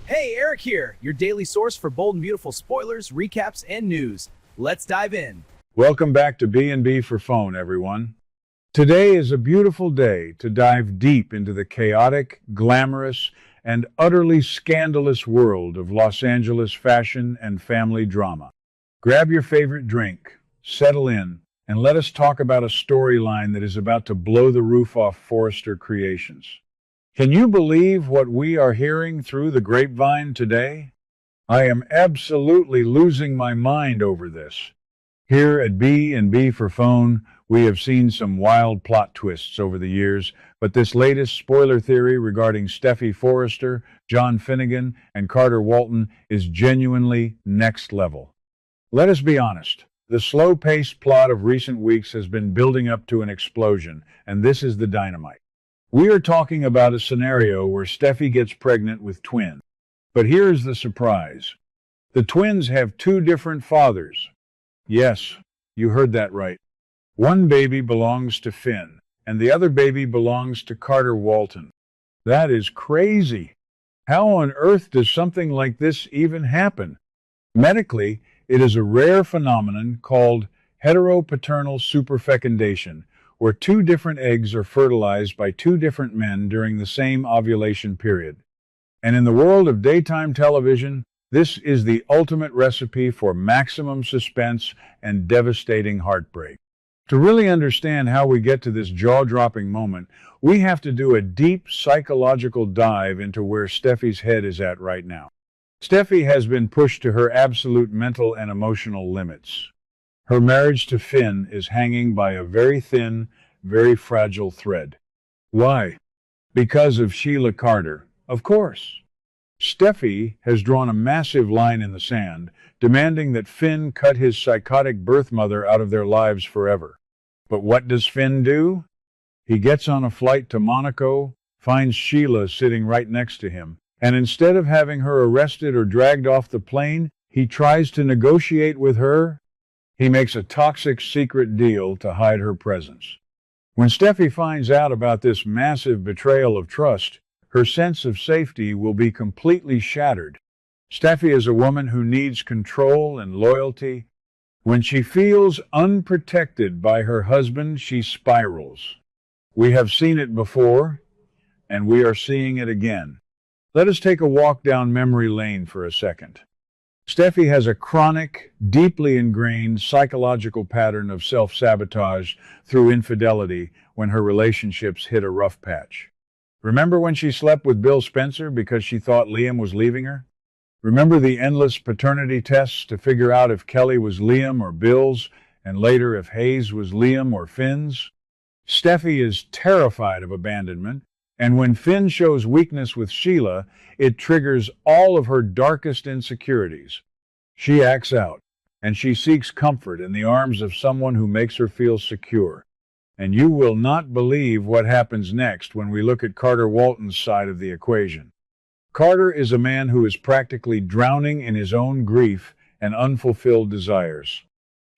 Hey, Eric here, your daily source for bold and beautiful spoilers, recaps, and news. Let's dive in. Welcome back to B&B for Phone, everyone. Today is a beautiful day to dive deep into the chaotic, glamorous, and utterly scandalous world of Los Angeles fashion and family drama. Grab your favorite drink, settle in, and let us talk about a storyline that is about to blow the roof off Forrester Creations. Can you believe what we are hearing through the grapevine today? I am absolutely losing my mind over this. Here at B&B for Phone, we have seen some wild plot twists over the years, but this latest spoiler theory regarding Steffy Forrester, John Finnegan, and Carter Walton is genuinely next level. Let us be honest. The slow-paced plot of recent weeks has been building up to an explosion, and this is the dynamite. We are talking about a scenario where Steffy gets pregnant with twins. But here's the surprise. The twins have two different fathers. Yes, you heard that right. One baby belongs to Finn, and the other baby belongs to Carter Walton. That is crazy. How on earth does something like this even happen? Medically, it is a rare phenomenon called heteropaternal superfecundation, where two different eggs are fertilized by two different men during the same ovulation period. And in the world of daytime television, this is the ultimate recipe for maximum suspense and devastating heartbreak. To really understand how we get to this jaw-dropping moment, we have to do a deep psychological dive into where Steffy's head is at right now. Steffy has been pushed to her absolute mental and emotional limits. Her marriage to Finn is hanging by a very thin, very fragile thread. Why? Because of Sheila Carter, of course. Steffy has drawn a massive line in the sand, demanding that Finn cut his psychotic birth mother out of their lives forever. But what does Finn do? He gets on a flight to Monaco, finds Sheila sitting right next to him, and instead of having her arrested or dragged off the plane, he tries to negotiate with her. He makes a toxic secret deal to hide her presence. When Steffy finds out about this massive betrayal of trust, her sense of safety will be completely shattered. Steffy is a woman who needs control and loyalty. When she feels unprotected by her husband, she spirals. We have seen it before, and we are seeing it again. Let us take a walk down memory lane for a second. Steffy has a chronic, deeply ingrained psychological pattern of self-sabotage through infidelity when her relationships hit a rough patch. Remember when she slept with Bill Spencer because she thought Liam was leaving her? Remember the endless paternity tests to figure out if Kelly was Liam or Bill's, and later if Hayes was Liam or Finn's? Steffy is terrified of abandonment, and when Finn shows weakness with Sheila, it triggers all of her darkest insecurities. She acts out, and she seeks comfort in the arms of someone who makes her feel secure. And you will not believe what happens next when we look at Carter Walton's side of the equation. Carter is a man who is practically drowning in his own grief and unfulfilled desires.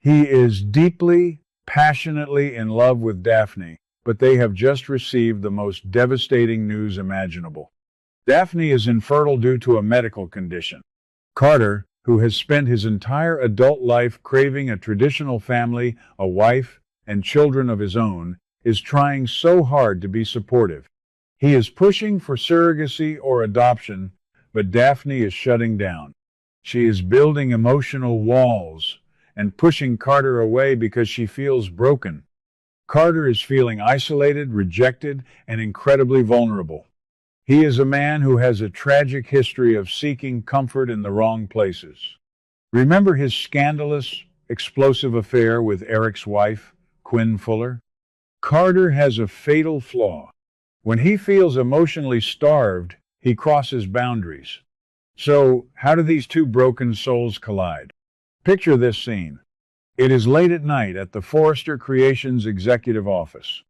He is deeply, passionately in love with Daphne, but they have just received the most devastating news imaginable. Daphne is infertile due to a medical condition. Carter, who has spent his entire adult life craving a traditional family, a wife, and children of his own, is trying so hard to be supportive. He is pushing for surrogacy or adoption, but Daphne is shutting down. She is building emotional walls and pushing Carter away because she feels broken. Carter is feeling isolated, rejected, and incredibly vulnerable. He is a man who has a tragic history of seeking comfort in the wrong places. Remember his scandalous, explosive affair with Eric's wife, Quinn Fuller? Carter has a fatal flaw. When he feels emotionally starved, he crosses boundaries. So, how do these two broken souls collide? Picture this scene. It is late at night at the Forrester Creations executive office.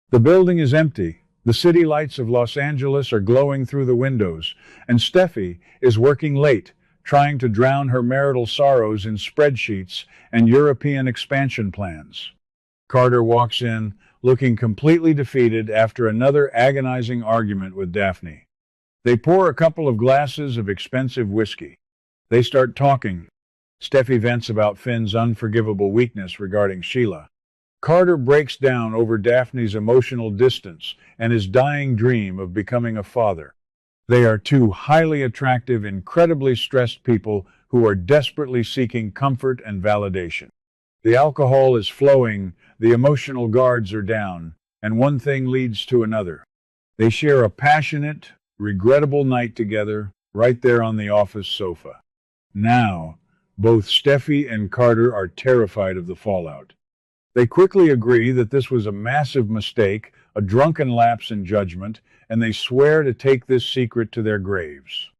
The building is empty. The city lights of Los Angeles are glowing through the windows, and Steffy is working late, trying to drown her marital sorrows in spreadsheets and European expansion plans. Carter walks in, looking completely defeated after another agonizing argument with Daphne. They pour a couple of glasses of expensive whiskey. They start talking. Steffi vents about Finn's unforgivable weakness regarding Sheila. Carter breaks down over Daphne's emotional distance and his dying dream of becoming a father. They are two highly attractive, incredibly stressed people who are desperately seeking comfort and validation. The alcohol is flowing, the emotional guards are down, and one thing leads to another. They share a passionate, regrettable night together right there on the office sofa. Now, both Steffi and Carter are terrified of the fallout. They quickly agree that this was a massive mistake, a drunken lapse in judgment, and they swear to take this secret to their graves.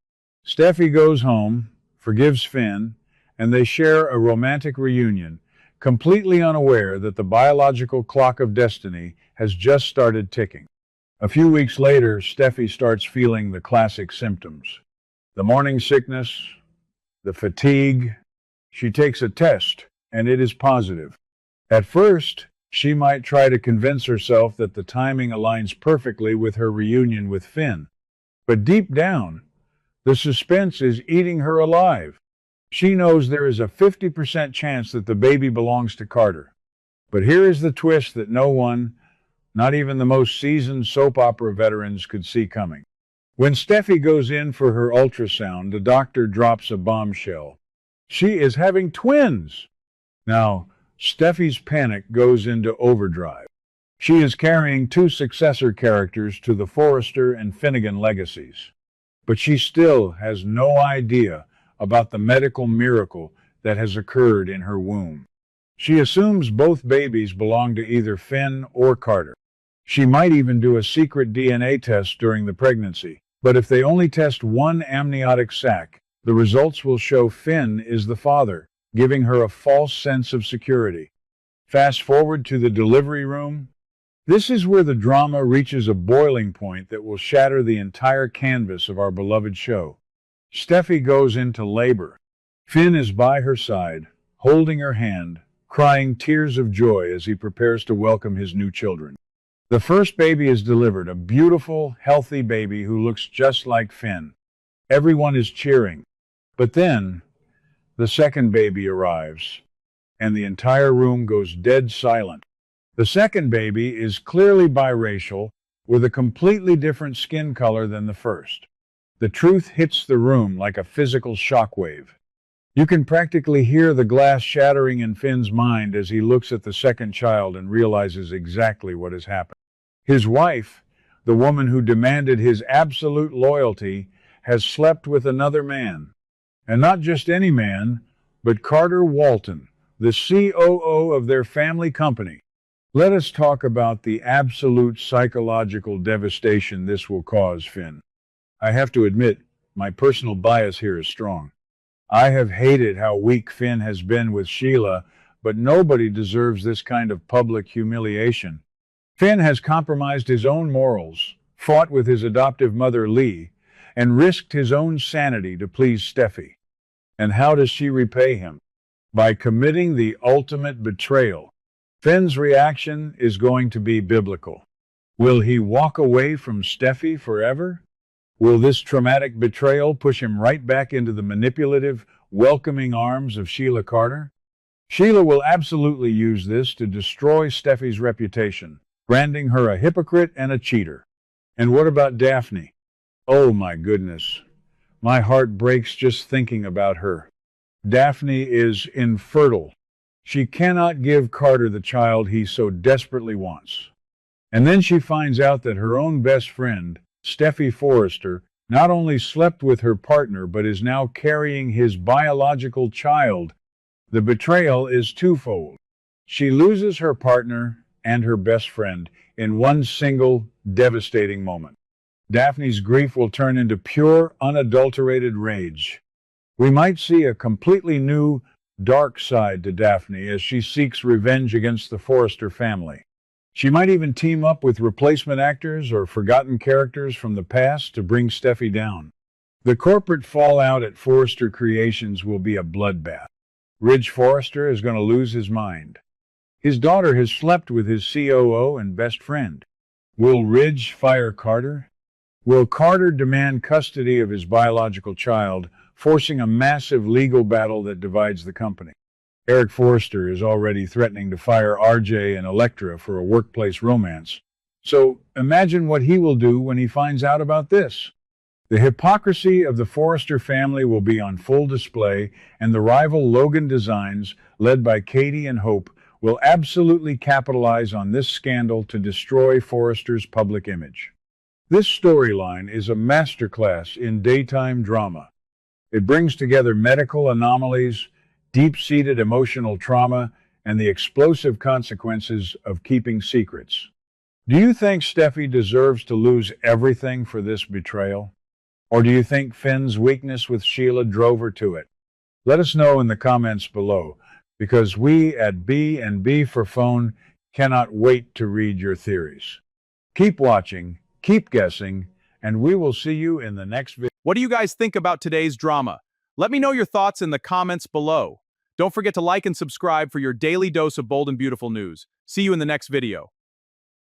Steffi goes home, forgives Finn, and they share a romantic reunion, completely unaware that the biological clock of destiny has just started ticking. A few weeks later, Steffi starts feeling the classic symptoms. The morning sickness, the fatigue. She takes a test, and it is positive. At first, she might try to convince herself that the timing aligns perfectly with her reunion with Finn. But deep down, the suspense is eating her alive. She knows there is a 50% chance that the baby belongs to Carter. But here is the twist that no one, not even the most seasoned soap opera veterans, could see coming. When Steffi goes in for her ultrasound, the doctor drops a bombshell. She is having twins! Now, Steffi's panic goes into overdrive. She is carrying two successor characters to the Forrester and Finnegan legacies. But she still has no idea about the medical miracle that has occurred in her womb. She assumes both babies belong to either Finn or Carter. She might even do a secret DNA test during the pregnancy. But if they only test one amniotic sac, the results will show Finn is the father, giving her a false sense of security. Fast forward to the delivery room. This is where the drama reaches a boiling point that will shatter the entire canvas of our beloved show. Steffi goes into labor. Finn is by her side, holding her hand, crying tears of joy as he prepares to welcome his new children. The first baby is delivered, a beautiful, healthy baby who looks just like Finn. Everyone is cheering. But then, the second baby arrives, and the entire room goes dead silent. The second baby is clearly biracial, with a completely different skin color than the first. The truth hits the room like a physical shockwave. You can practically hear the glass shattering in Finn's mind as he looks at the second child and realizes exactly what has happened. His wife, the woman who demanded his absolute loyalty, has slept with another man. And not just any man, but Carter Walton, the COO of their family company. Let us talk about the absolute psychological devastation this will cause Finn. I have to admit, my personal bias here is strong. I have hated how weak Finn has been with Sheila, but nobody deserves this kind of public humiliation. Finn has compromised his own morals, fought with his adoptive mother Lee, and risked his own sanity to please Steffi. And how does she repay him? By committing the ultimate betrayal. Finn's reaction is going to be biblical. Will he walk away from Steffi forever? Will this traumatic betrayal push him right back into the manipulative, welcoming arms of Sheila Carter? Sheila will absolutely use this to destroy Steffi's reputation, branding her a hypocrite and a cheater. And what about Daphne? Oh my goodness. My heart breaks just thinking about her. Daphne is infertile. She cannot give Carter the child he so desperately wants. And then she finds out that her own best friend, Steffi Forrester, not only slept with her partner but is now carrying his biological child. The betrayal is twofold. She loses her partner and her best friend in one single devastating moment. Daphne's grief will turn into pure, unadulterated rage. We might see a completely new, dark side to Daphne as she seeks revenge against the Forrester family. She might even team up with replacement actors or forgotten characters from the past to bring Steffi down. The corporate fallout at Forrester Creations will be a bloodbath. Ridge Forrester is going to lose his mind. His daughter has slept with his COO and best friend. Will Ridge fire Carter? Will Carter demand custody of his biological child, forcing a massive legal battle that divides the company? Eric Forrester is already threatening to fire RJ and Elektra for a workplace romance. So imagine what he will do when he finds out about this. The hypocrisy of the Forrester family will be on full display, and the rival Logan Designs, led by Katie and Hope, will absolutely capitalize on this scandal to destroy Forrester's public image. This storyline is a masterclass in daytime drama. It brings together medical anomalies, deep-seated emotional trauma, and the explosive consequences of keeping secrets. Do you think Steffi deserves to lose everything for this betrayal? Or do you think Finn's weakness with Sheila drove her to it? Let us know in the comments below, because we at B&B for Phone cannot wait to read your theories. Keep watching, keep guessing, and we will see you in the next video. What do you guys think about today's drama? Let me know your thoughts in the comments below. Don't forget to like and subscribe for your daily dose of bold and beautiful news. See you in the next video.